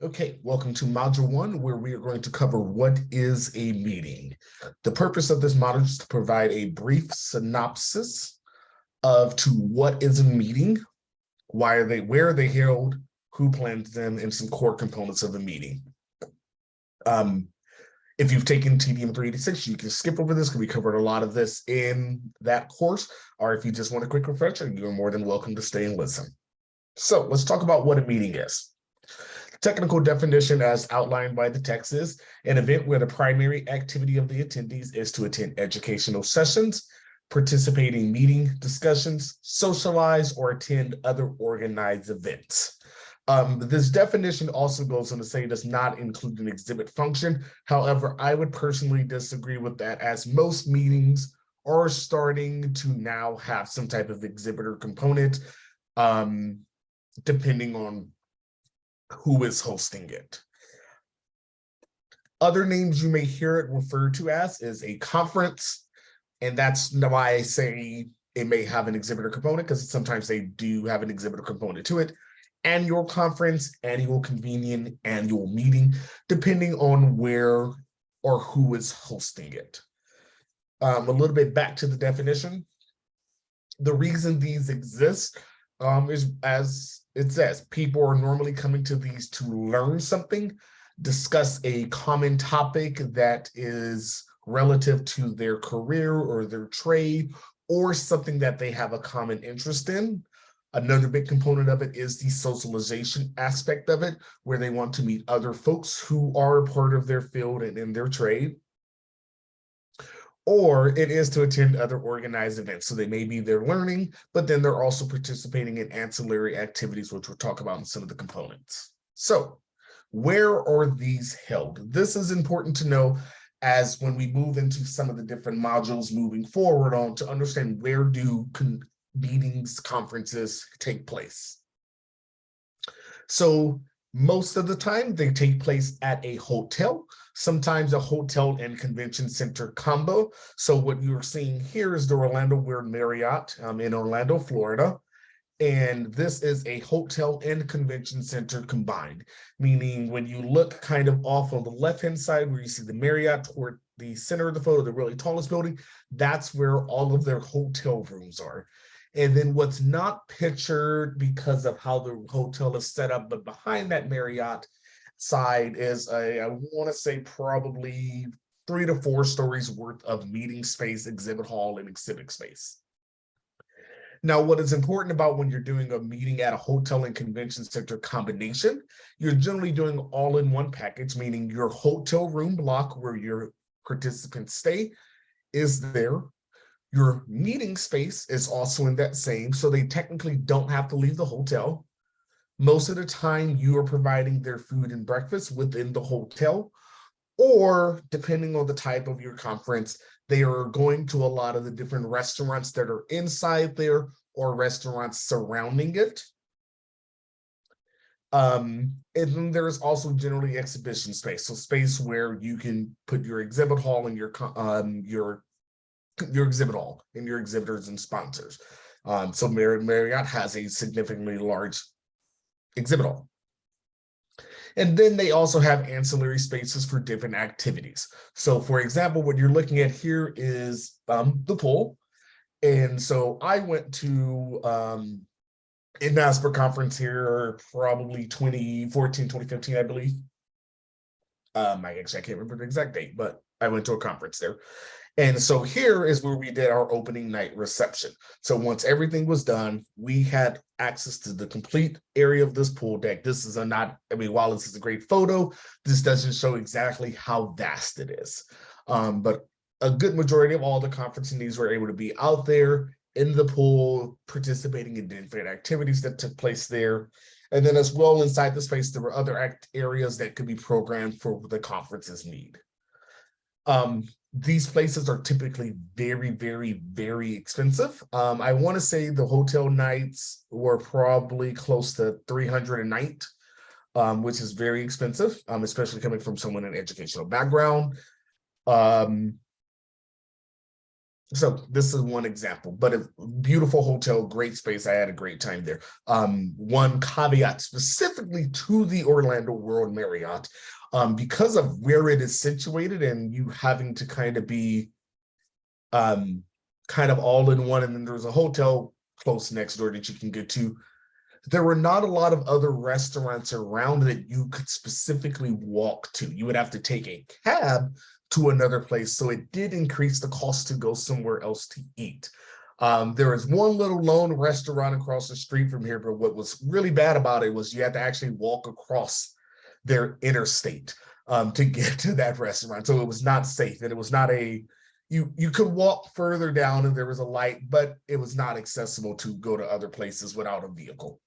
Okay, welcome to Module 1, where we are going to cover what is a meeting. The purpose of this module is to provide a brief synopsis to what is a meeting, where are they held, who plans them, and some core components of a meeting. If you've taken TDM 386, you can skip over this because we covered a lot of this in that course, or if you just want a quick refresher, you're more than welcome to stay and listen. So let's talk about what a meeting is. Technical definition as outlined by the text is an event where the primary activity of the attendees is to attend educational sessions, participate in meeting discussions, socialize, or attend other organized events. This definition also goes on to say it does not include an exhibit function. However, I would personally disagree with that, as most meetings are starting to now have some type of exhibitor component, depending on who is hosting it. Other names you may hear it referred to as is a conference, and that's why I say it may have an exhibitor component, because sometimes they do have an exhibitor component to it. Annual conference, annual convenient, annual meeting, depending on where or who is hosting it. A little bit back to the definition. The reason these exist is, as it says, people are normally coming to these to learn something, discuss a common topic that is relative to their career or their trade, or something that they have a common interest in. Another big component of it is the socialization aspect of it, where they want to meet other folks who are a part of their field and in their trade. Or it is to attend other organized events. So they may be there learning, but then they're also participating in ancillary activities, which we'll talk about in some of the components. So where are these held? This is important to know, as when we move into some of the different modules moving forward on, to understand where do meetings, conferences take place. So most of the time they take place at a hotel, sometimes a hotel and convention center combo. So what you're seeing here is the Orlando Weird Marriott in Orlando, Florida. And this is a hotel and convention center combined, meaning when you look kind of off on the left-hand side where you see the Marriott toward the center of the photo, the really tallest building, that's where all of their hotel rooms are. And then what's not pictured because of how the hotel is set up, but behind that Marriott side is I want to say probably 3 to 4 stories worth of meeting space, exhibit hall, and exhibit space. Now, what is important about when you're doing a meeting at a hotel and convention center combination, you're generally doing all in one package, meaning your hotel room block where your participants stay is there. Your meeting space is also in that same, so they technically don't have to leave the hotel. Most of the time, you are providing their food and breakfast within the hotel, or depending on the type of your conference, they are going to a lot of the different restaurants that are inside there or restaurants surrounding it. And then there's also generally exhibition space, so space where you can put your exhibit hall and your exhibit hall and your exhibitors and sponsors. So Marriott has a significantly large exhibit hall. And then they also have ancillary spaces for different activities. So for example, what you're looking at here is the pool. And so I went to an NASPER conference here probably 2014, 2015, I believe. I can't remember the exact date, but I went to a conference there. And so here is where we did our opening night reception. So once everything was done, we had access to the complete area of this pool deck. This is while this is a great photo, this doesn't show exactly how vast it is. But a good majority of all the conference attendees were able to be out there in the pool, participating in different activities that took place there. And then as well inside the space, there were other areas that could be programmed for the conference's need. These places are typically very, very, very expensive. I want to say the hotel nights were probably close to $300 a night, which is very expensive, especially coming from someone in an educational background. So this is one example, but a beautiful hotel, great space. I had a great time there. One caveat specifically to the Orlando World Marriott, because of where it is situated and you having to kind of be kind of all in one, and then there's a hotel close next door that you can get to. There were not a lot of other restaurants around that you could specifically walk to. You would have to take a cab to another place. So it did increase the cost to go somewhere else to eat. There is one little lone restaurant across the street from here, but what was really bad about it was you had to actually walk across their interstate to get to that restaurant. So it was not safe, and it was not a, you could walk further down and there was a light, but it was not accessible to go to other places without a vehicle.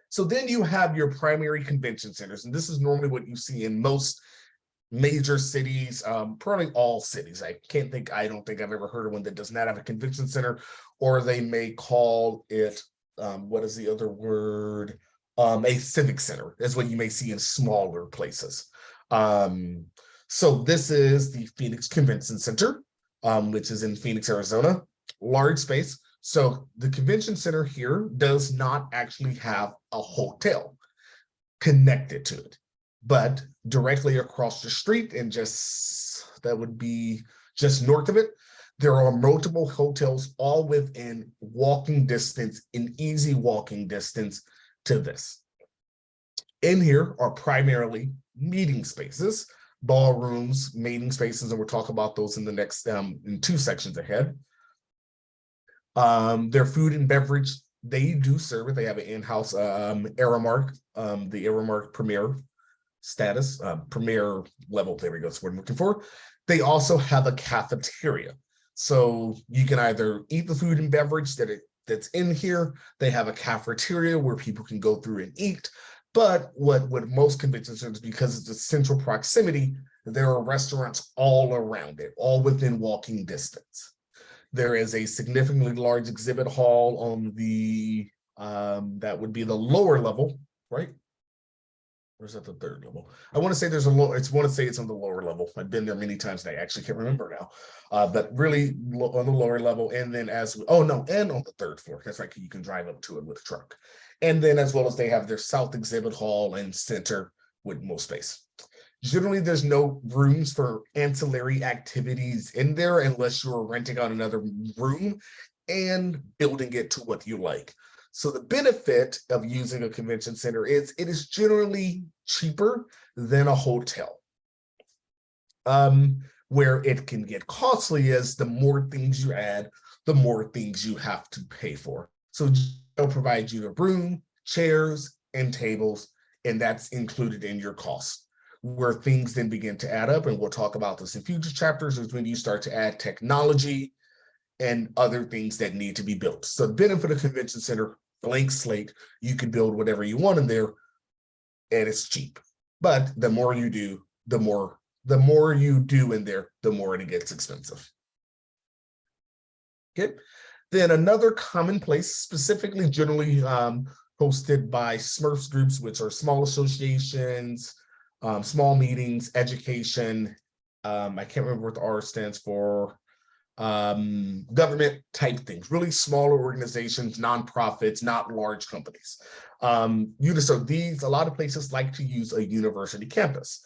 So then you have your primary convention centers, and this is normally what you see in most major cities, probably all cities. I don't think I've ever heard of one that does not have a convention center, or they may call it, what is the other word? A civic center is what you may see in smaller places. So this is the Phoenix Convention Center, which is in Phoenix, Arizona, large space. So the convention center here does not actually have a hotel connected to it, but directly across the street, and that would be just north of it, there are multiple hotels all within walking distance, in easy walking distance to this. In here are primarily meeting spaces, ballrooms, meeting spaces, and we'll talk about those in the next in 2 sections ahead. Their food and beverage, they do serve it. They have an in-house Aramark, the Aramark Premier status, Premier level. There we go. That's what I'm looking for. They also have a cafeteria, so you can either eat the food and beverage that's in here. They have a cafeteria where people can go through and eat. But what most convention centers, because it's a central proximity, there are restaurants all around it, all within walking distance. There is a significantly large exhibit hall on the, that would be the lower level, right? Or is that the third level? I want to say there's a low, it's want to say it's on the lower level. I've been there many times and I actually can't remember now. But really on the lower level, and then and on the 3rd floor. That's right, you can drive up to it with a truck. And then as well as they have their south exhibit hall and center with more space. Generally, there's no rooms for ancillary activities in there unless you're renting out another room and building it to what you like. So the benefit of using a convention center is it is generally cheaper than a hotel. Where it can get costly is the more things you add, the more things you have to pay for. So they'll provide you the room, chairs, and tables, and that's included in your cost. Where things then begin to add up, and we'll talk about this in future chapters, is when you start to add technology and other things that need to be built. So the benefit of convention center, blank slate, you can build whatever you want in there, and it's cheap. But the more you do, the more you do in there, the more it gets expensive. Okay. Then another common place, specifically generally hosted by Smurfs groups, which are small associations, small meetings, education. I can't remember what the R stands for. Government type things, really smaller organizations, nonprofits, not large companies. A lot of places like to use a university campus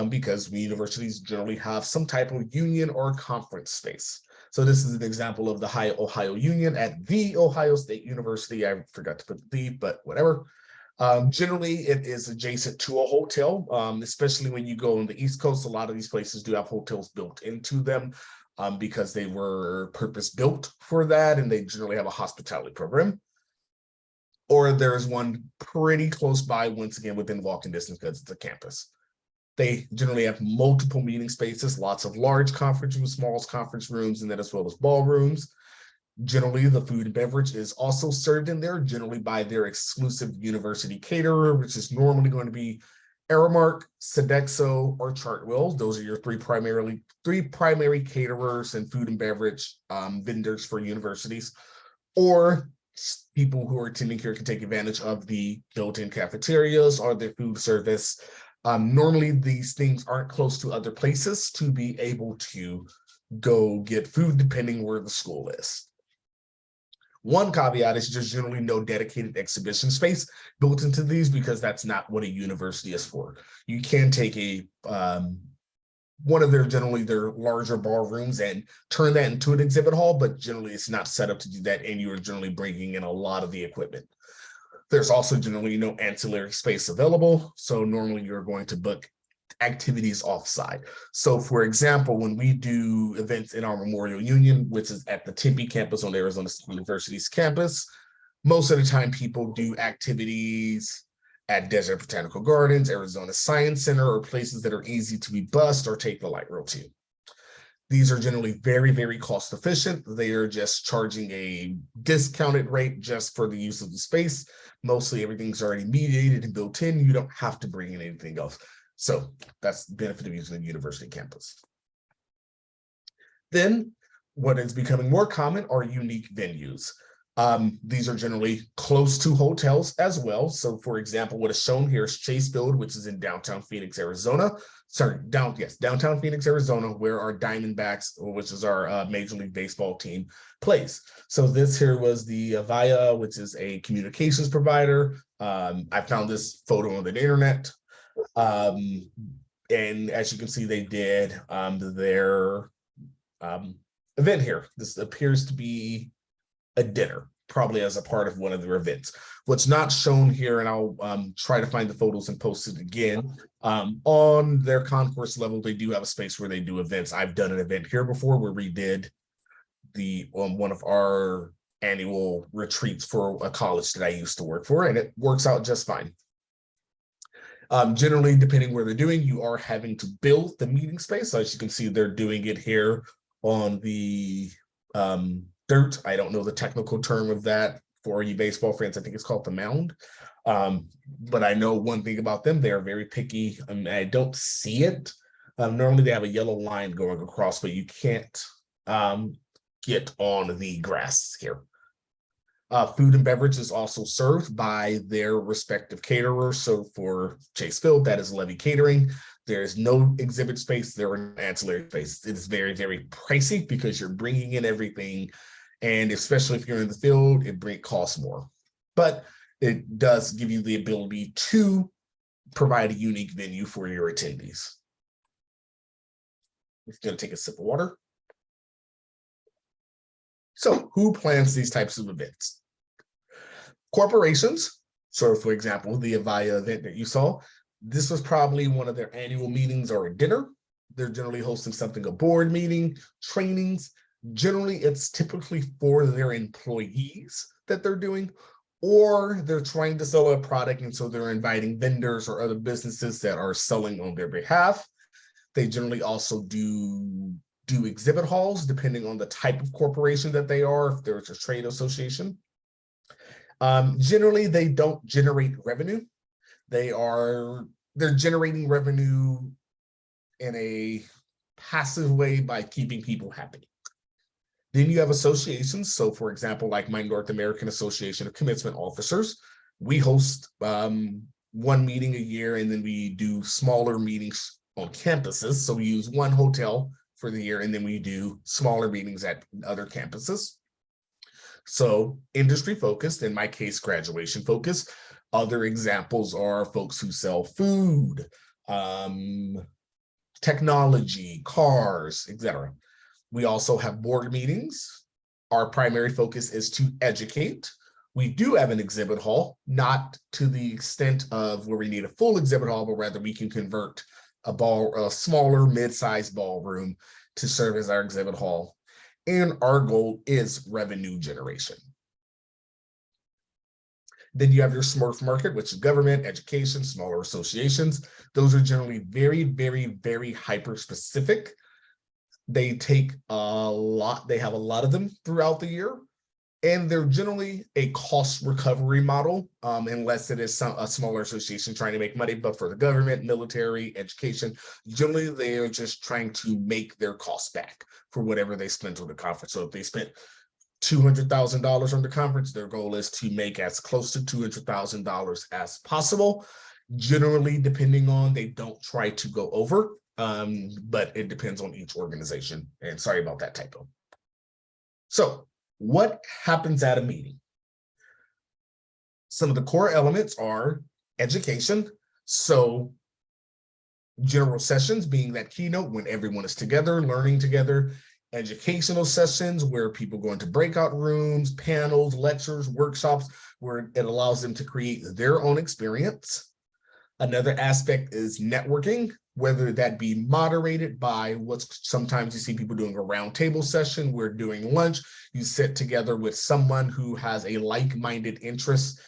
because universities generally have some type of union or conference space. So this is an example of the Ohio Union at the Ohio State University. I forgot to put the, but whatever. Generally, it is adjacent to a hotel, especially when you go on the East Coast. A lot of these places do have hotels built into them because they were purpose built for that, and they generally have a hospitality program. Or there's one pretty close by, once again, within walking distance because it's a campus. They generally have multiple meeting spaces, lots of large conference rooms, small conference rooms, and then as well as ballrooms. Generally, the food and beverage is also served in there, generally by their exclusive university caterer, which is normally going to be Aramark, Sodexo, or Chartwell. Those are your three primary caterers and food and beverage vendors for universities. Or people who are attending here can take advantage of the built-in cafeterias or the food service. Normally, these things aren't close to other places to be able to go get food depending where the school is. One caveat is just generally no dedicated exhibition space built into these, because that's not what a university is for. You can take a one of generally their larger ballrooms and turn that into an exhibit hall, but generally it's not set up to do that, and you are generally bringing in a lot of the equipment. There's also generally no ancillary space available, so normally you're going to book activities offsite. So for example, when we do events in our Memorial Union, which is at the Tempe campus on Arizona State University's campus, most of the time people do activities at Desert Botanical Gardens, Arizona Science Center, or places that are easy to be bused or take the light rail to. These are generally very, very cost efficient. They are just charging a discounted rate just for the use of the space. Mostly everything's already mediated and built in. You don't have to bring in anything else. So that's the benefit of using a university campus. Then what is becoming more common are unique venues. These are generally close to hotels as well. So for example, what is shown here is Chase Field, which is in downtown Phoenix, Arizona. Downtown Phoenix, Arizona, where our Diamondbacks, which is our Major League Baseball team, plays. So this here was the Avaya, which is a communications provider. I found this photo on the internet. And as you can see, they did their event here. This appears to be a dinner, probably as a part of one of their events. What's not shown here, and I'll try to find the photos and post it again, on their concourse level, they do have a space where they do events. I've done an event here before where we did the one of our annual retreats for a college that I used to work for, and it works out just fine. Generally, depending where they're doing, you are having to build the meeting space. So as you can see, they're doing it here on the dirt. I don't know the technical term of that for you baseball fans. I think it's called the mound. But I know one thing about them, they are very picky. I don't see it. Normally they have a yellow line going across, but you can't get on the grass here. Food and beverage is also served by their respective caterers. So for Chase Field, that is Levy Catering. There is no exhibit space. There are ancillary space. It is very, very pricey because you're bringing in everything. And especially if you're in the field, it costs more. But it does give you the ability to provide a unique venue for your attendees. I'm going to take a sip of water. So who plans these types of events? Corporations. So for example, the Avaya event that you saw, this was probably one of their annual meetings or a dinner. They're generally hosting something, a board meeting, trainings. Generally, it's typically for their employees that they're doing, or they're trying to sell a product, and so they're inviting vendors or other businesses that are selling on their behalf. They generally also do exhibit halls, depending on the type of corporation that they are, if there's a trade association. Generally, they don't generate revenue. They're generating revenue in a passive way by keeping people happy. Then you have associations. So for example, like my North American Association of Commencement Officers, we host one meeting a year, and then we do smaller meetings on campuses. So we use one hotel for the year, and then we do smaller meetings at other campuses. So industry focused, in my case, graduation focused. Other examples are folks who sell food, technology, cars, etc. We also have board meetings. Our primary focus is to educate. We do have an exhibit hall, not to the extent of where we need a full exhibit hall, but rather we can convert a smaller mid-sized ballroom to serve as our exhibit hall. And our goal is revenue generation. Then you have your Smurf market, which is government, education, smaller associations. Those are generally very, very, very hyper specific. They take a lot, they have a lot of them throughout the year. And they're generally a cost recovery model, unless it is a smaller association trying to make money. But for the government, military, education, generally they are just trying to make their costs back for whatever they spent on the conference. So if they spent $200,000 on the conference, their goal is to make as close to $200,000 as possible. Generally, depending on, they don't try to go over. but it depends on each organization. And sorry about that typo. So what happens at a meeting? Some of the core elements are education. So general sessions being that keynote when everyone is together, learning together. Educational sessions where people go into breakout rooms, panels, lectures, workshops, where it allows them to create their own experience. Another aspect is networking, whether that be moderated by what's sometimes you see people doing a roundtable session where during lunch, you sit together with someone who has a like-minded interest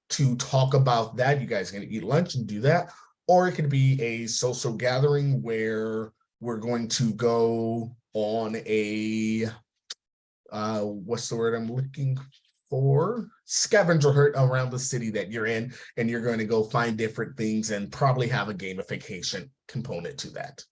to talk about that. You guys are going to eat lunch and do that. Or it could be a social gathering where we're going to go on a, what's the word I'm looking for? Scavenger hunt around the city that you're in, and you're going to go find different things and probably have a gamification component to that.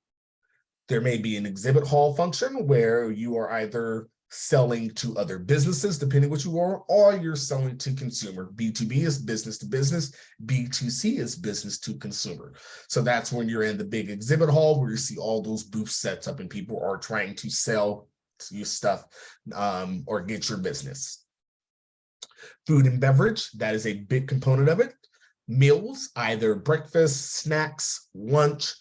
There may be an exhibit hall function where you are either selling to other businesses, depending what you are, or you're selling to consumer. B2B is business to business. B2C is business to consumer. So that's when you're in the big exhibit hall where you see all those booth sets up and people are trying to sell your stuff or get your business. Food and beverage, that is a big component of it. Meals, either breakfast, snacks, lunch,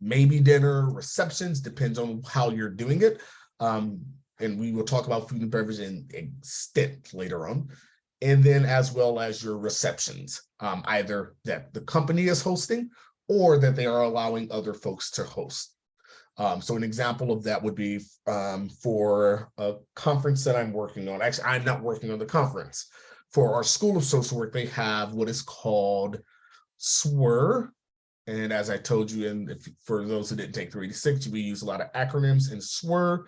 maybe dinner, receptions, depends on how you're doing it. And we will talk about food and beverage in extent later on. And then as well as your receptions, either that the company is hosting or that they are allowing other folks to host. So an example of that would be for a conference that I'm working on. Actually, I'm not working on the conference. For our School of Social Work, they have what is called SWIR. And as I told you, and for those who didn't take 386, we use a lot of acronyms, and SWIR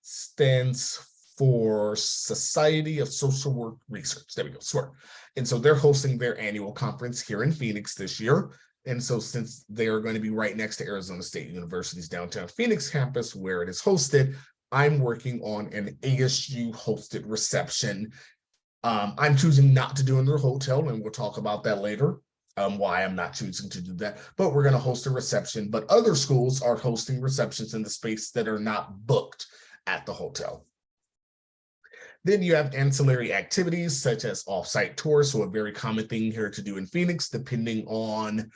stands for Society of Social Work Research. There we go, SWIR. And so they're hosting their annual conference here in Phoenix this year. And so since they are going to be right next to Arizona State University's downtown Phoenix campus where it is hosted, I'm working on an ASU hosted reception. I'm choosing not to do it in their hotel, and we'll talk about that later, why I'm not choosing to do that. But we're going to host a reception. But other schools are hosting receptions in the space that are not booked at the hotel. Then you have ancillary activities such as off-site tours. So a very common thing here to do in Phoenix, depending on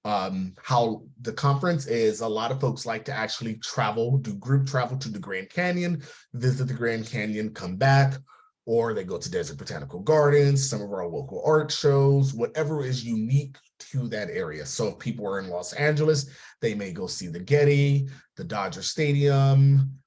how the conference is, a lot of folks like to actually travel, do group travel to the Grand Canyon, visit the Grand Canyon, come back, or they go to Desert Botanical Gardens, some of our local art shows, whatever is unique to that area. So if people are in Los Angeles, they may go see the Getty, the Dodger Stadium,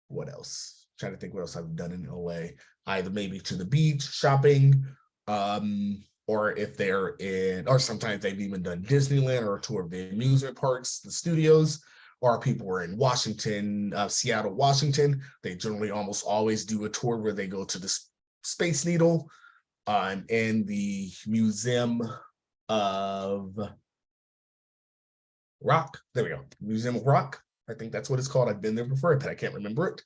what else? I'm trying to think what else I've done in LA. Either maybe to the beach, shopping, or if they're in, or sometimes they've even done Disneyland or a tour of the amusement parks, the studios, or people are in Washington, Seattle, Washington. They generally almost always do a tour where they go to the Space Needle and the Museum of Rock. There we go, Museum of Rock. I think that's what it's called. I've been there before, but I can't remember it.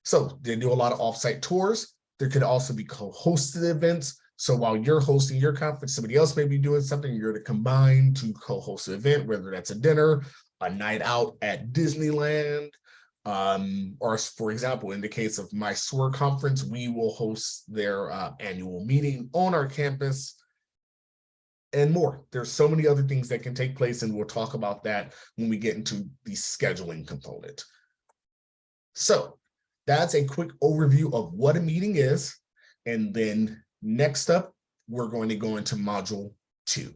So they do a lot of offsite tours. There could also be co-hosted events. So while you're hosting your conference, somebody else may be doing something, you're to combine to co-host an event, whether that's a dinner, a night out at Disneyland, or for example, in the case of my SWIR conference, we will host their annual meeting on our campus and more. There's so many other things that can take place, and we'll talk about that when we get into the scheduling component. So that's a quick overview of what a meeting is. And then next up, we're going to go into module 2.